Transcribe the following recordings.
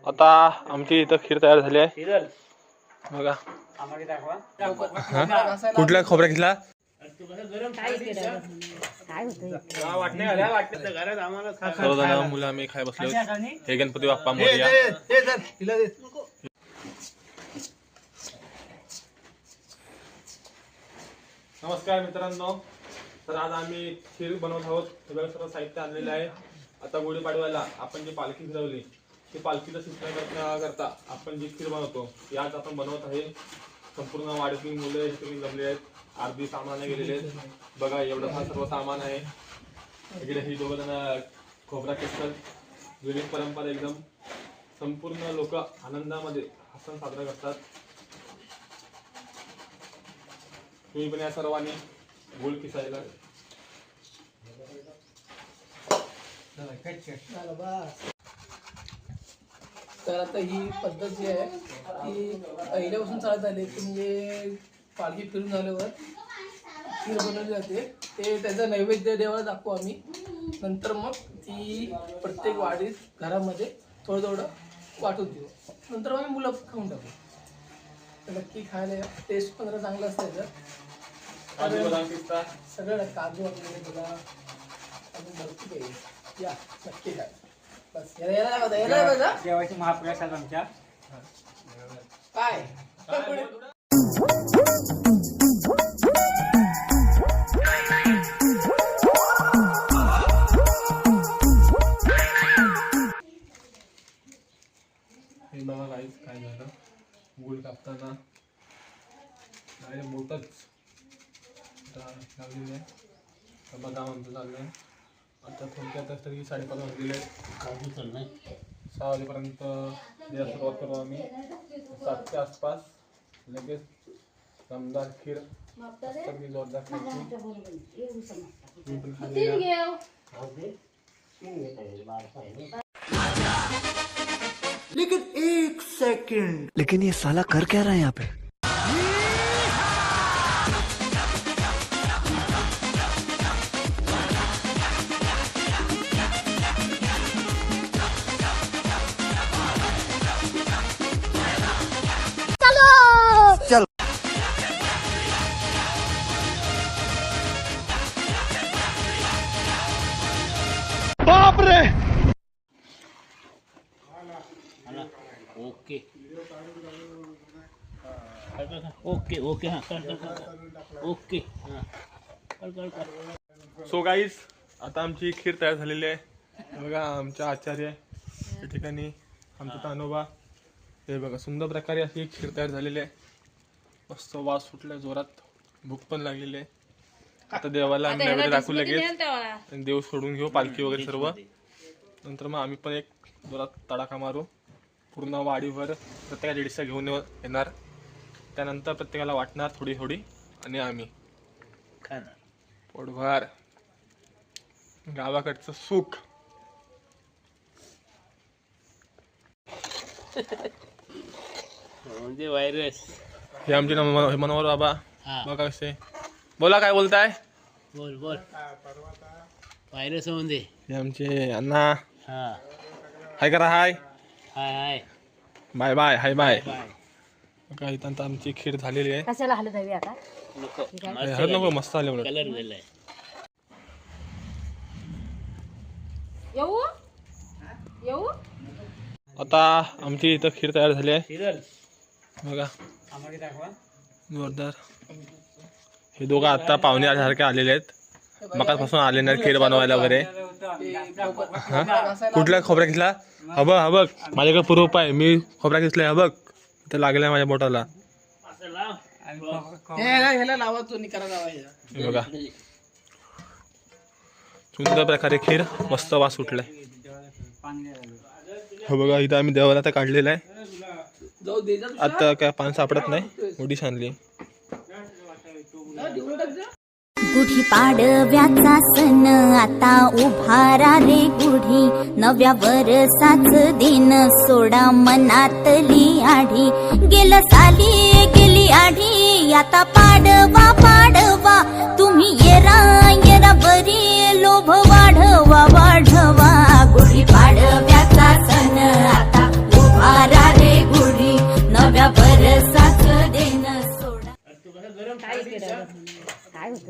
आता आमची इथं खीर तयार झाली आहे बघा। कुठला खोबरा घेतला? सर्वजण मुलं आम्ही खाय बसलो। हे गणपती बाप्पा मोरया। नमस्कार मित्रांनो, तर आज आम्ही खीर बनवत आहोत। सगळं सर्व साहित्य आणलेलं आहे। आता गुढीपाडव्याला आपण जी पालखी फिरवली ती पालखीचं सिंचन करता आपण जी खीर बनवतो याच आपण बनवत आहे। संपूर्ण वाडीतील मुले इथे जमले आहेत, अर्धी सामाने गेलेले आहेत बघा। एवढं हा सर्व सामान आहे। इकडे ही दोघं जण खोबरा किसतात। जुनी परंपरा एकदम संपूर्ण लोक आनंदामध्ये हा सण साजरा करतात। तुम्ही पण या सर्वांनी गुळ किसायला तर आता ही पद्धत जी आहे ती पहिल्यापासून चालत आली की म्हणजे पालखी फिरून झाल्यावर खीर बनवली जाते। ते त्याचं नैवेद्य देवाला दाखवू आम्ही। नंतर मग ती प्रत्येक वाडीत घरामध्ये थोडं थोडं वाटून देऊ। नंतर आम्ही मुलं खाऊन टाकू। तर नक्की खायला टेस्ट पण जरा चांगलं असतं त्याचं। सगळं काजू वगैरे तुला अजून भरपूर काही या नक्की काय बस याला देवाची महाप्रसाद आमच्या काय हे बघा गाईस काय झालं, गुळ कापताना डायरेक्ट मोठच लागलेली आहे। तर बघा आमचं चाललंय आता थोडक्यात तरी 5:30 वाजलेले आहेत। 6 वाजेपर्यंत द्यायला सुरुवात करू आम्ही। 7च्या आसपास लगेच दमदार खीर सगळी जोरदार खायची। मी पण खाल्ली आहे। लेकिन एक सेकंड, लेकिन ये साला कर क्या रहा है यहाँ पे? चल बाप रे। ओके ओके ओके हाँ ओके हाँ सो गाईस आता आमची खीर तयार झालेली आहे बघा। आमच्या आचार्य या ठिकाणी आमचा तानोबा हे बघा सुंदर प्रकारे अशी खीर तयार झालेली आहे। मस्त वास सुटला जोरात, भूक पण लागलेली आहे। आता देवाला आम्ही नैवेद्य दाखवू लगेच, देव सोडून घेऊ पालखी वगैरे सर्व। नंतर मग आम्ही पण एक जोरात तडाखा मारू। पूर्ण वाडीवर प्रत्येका लेडीजला घेऊन येणार, त्यानंतर प्रत्येकाला वाटणार थोडी थोडी आणि आम्ही खाणार पोटभर। गावाकडचं सुख। म्हणजे व्हायरस। हे आमचे मनोहर बाबा हा बघा कसे बोला, काय बोलताय? बोल बोल व्हायरस म्हणजे हे आमचे अण्णा हा हाय करा, hi hi hi bye bye, hi bye. Bye बघा इथं आता आमची खीर झालेली आहे। कशाला हलत हवी आता नको हळद नको, मस्त आले म्हणून। कलर दिलाय येऊ येऊ। आता आमची इथं खीर तयार झाली आहे सिरल बघा आम्हाला दाखवा। जोरदार। हे दोघं आता पाहुणे सारखे आलेले आहेत, मकापासून आले नाही खीर बनवायला वगैरे। कुठला खोबरा घेतला? हा बघ माझ्याकडे प्रूफ आहे, मी खोबरा घेतलाय। हा बघ इथं लागलाय माझ्या बोटाला। असं लाव ह्याला लावा तो निकाला लावायचा। हे बघा सुंदर प्रकारे खीर, मस्त वास सुटलाय। हो बघा इथं आम्ही देवाला आता काढलेला आहे। जाऊ दे जा आता काय पान सापडत नाही, उडीस आणली। गुढी पाडव्याचा सण आता उभारा रे गुढी, नव्या वर्षाच दिन सोडा मनातली आढी। गेलं साली गेली आढी, आता पाडवा पाडवा तुम्ही येरा बरी लोभ वाढवा वाढवा। गुढी पाडव्याचा सण आता उभा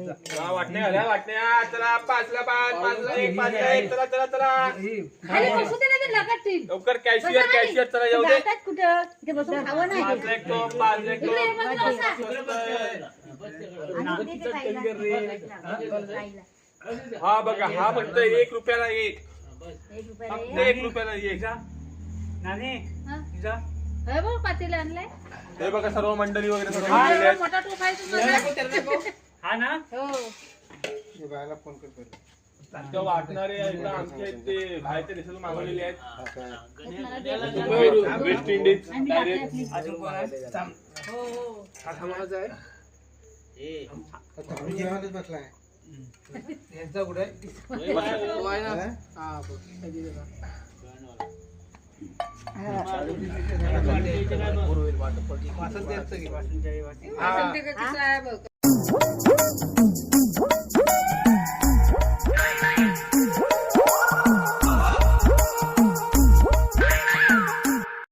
वाटण्या घाला वाटण्या. चला 5ला 5, 5ला 1, 5ला 1. चला चला चला खाली बसू दे ना ते लगत ती. लवकर. कॅशियर चला येऊ दे. जातात कुठं इथे बसून खावं नाही. 5ला 1 तो 5ला 1 तो. इकडे बसून बसा. हा बघा हा फक्त 1 रुपयाला 1. 1 रुपयाला फक्त एक. 1 रुपयाला 1. हा? हे बघ पातेलं आणलंय. हे बघा सर्व मंडळी वगैरे सर्व आलेले आहेत. मोठा टोप आहे तुझा. हा ना हो. त्या वाटणारे इथं आमचे आहेत ते बाहेरच्या देशातून मागवलेले आहेत. West Indies direct. हो, हो. हा थांबायचा आहे. यांचा कुठे आहे? तो आहे ना? हा, बघ. कधी देणार? वाचन द्यायचं की? वासंत कधीचं आहे बघ.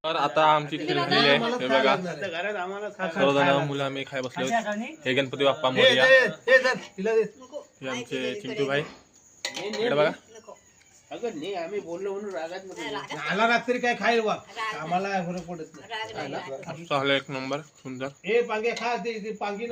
तर आता आमची खीर झालेली आहे. हे बघा सर्वजण मुलं आम्ही खाय बसलो. हे गणपती बाप्पा मोरया. हे आमचे चिंटू भाई. इकडे बघा. आम्ही बोललो म्हणून रागात नको. आला रात्री काय खाईल बा आम्हाला फरक पडत नाही. झालं एक नंबर सुंदर. हे पांगे खा ते पांगी